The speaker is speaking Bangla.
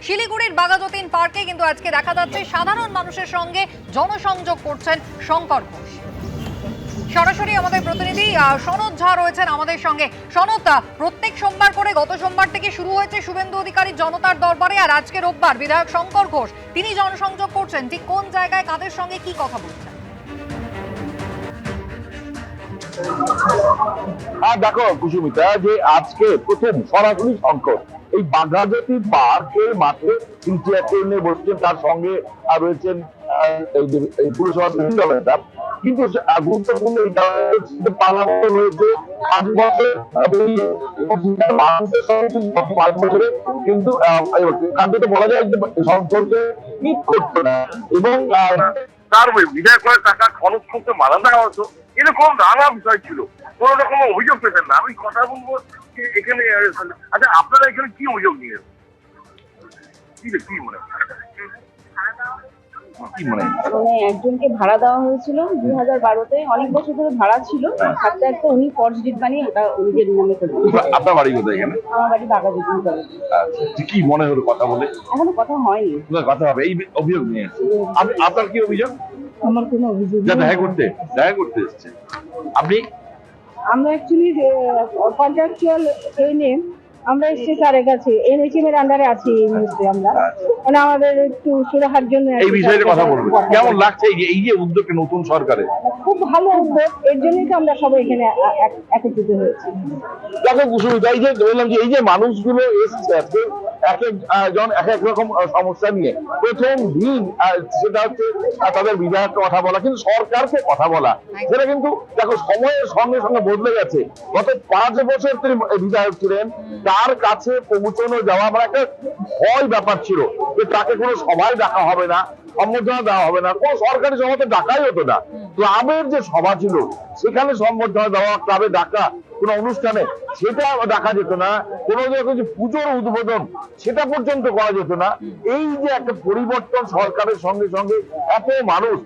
শিলিগুড়ির বাঘাযতীন পার্কে কিন্তু আজকে দেখা যাচ্ছে সাধারণ মানুষের সঙ্গে জনসংযোগ করছেন শঙ্কর ঘোষ। সরাসরি আমাদের প্রতিনিধি সনদ ঝা রয়েছেন আমাদের সঙ্গে। সনদ, প্রত্যেক সোমবার করে গত সোমবার থেকে শুরু হয়েছে শুভেন্দু অধিকারীর জনতার দরবারে, আর আজকে রোববার বিধায়ক শঙ্কর ঘোষ তিনি জনসংযোগ করছেন। ঠিক কোন জায়গায় কাদের সঙ্গে কি কথা বলছেন? দেখো কুসুমিতা, যে আজকে প্রথম সরাসরি শঙ্কর এই বাঘাযতীন পার্কের মাঠে তিনি চেয়ার নিয়ে বসছেন, তার সঙ্গে রয়েছেন এই পুরসভার বিভিন্ন নেতা। কিন্তু গুরুত্বপূর্ণ পার্লামেন্ট রয়েছে 5 বছর মানুষের সঙ্গে 5 বছরে কিন্তু বলা যায় যে শঙ্করকে ঠিক করতো না এবং তার বিধায়ক করে টাকা খরচ করতে মানা দেওয়া হতো, এরকম নানা বিষয় ছিল। কোন রকম অভিযোগ পেতেন না। আমি কথা বলবো যে এখানে আচ্ছা, আপনারা এখানে কি অভিযোগ নিয়ে কি মনে একজনকে ভাড়া দেওয়া হয়েছিল 2012-তে, অনেক বছর ধরে ভাড়া ছিল, থাকতে থাকতে উনি ফর্জ ডিড বানিয়ে ওটা নিজের নামে করে। আপনার বাড়ি কোথায়? এখানে আমার বাড়ি বাঘাযতীন করে। কি মনে হলো কথা বলে? এখনো কথা হয়নি, কথা হবে এই অভিযোগ নিয়ে। আপনার কি অভিযোগ? আমার কোনো অভিযোগ নেই। দেখা করতে এসেছে আপনি? আমরা অ্যাকচুয়ালি কন্ট্রাকচুয়াল এনএম, আমরা এসেছি স্যারের কাছে, এনএচএম এর আন্ডারে আছি এই মুহূর্তে। আমরা মানে আমাদের একটু সুরাহার জন্য এই বিষয়ে কথা বলবো। কেমন লাগছে এই যে উদ্যোগ নতুন সরকারের? খুব ভালো উদ্যোগ, এর জন্যই তো আমরা সবাই এখানে একত্রিত হয়েছি। দেখো কুসুমিতা, এই যে বললাম যে এই যে মানুষগুলো এসেছে আজকে এক একজন এক এক রকম সমস্যা নিয়ে, প্রথম দিন সেটা হচ্ছে তাদের বিধায়ককে কথা বলা, কিন্তু সরকারকে কথা বলা, সেটা কিন্তু দেখো সময়ের সঙ্গে সঙ্গে বদলে গেছে। গত 5 বছর তিনি বিধায়ক ছিলেন, তার কাছে পৌঁছানো যাওয়া আমার একটা ভয় ব্যাপার ছিল যে তাকে কোনো সভায় ডাকা হবে না, সম্বর্ধনা দেওয়া হবে না, কোন সরকারি সভাতে ডাকাই হতো না। ক্লাবের যে সভা ছিল সেখানে সম্বর্ধনা দেওয়া, ক্লাবে ডাকা কোন অনুষ্ঠানে সেটা দেখা যেত না, কোন পুজোর উদ্বোধন সেটা পর্যন্ত করা যেত না। এই যে একটা পরিবর্তন সরকারের সঙ্গে সঙ্গে এত মানুষ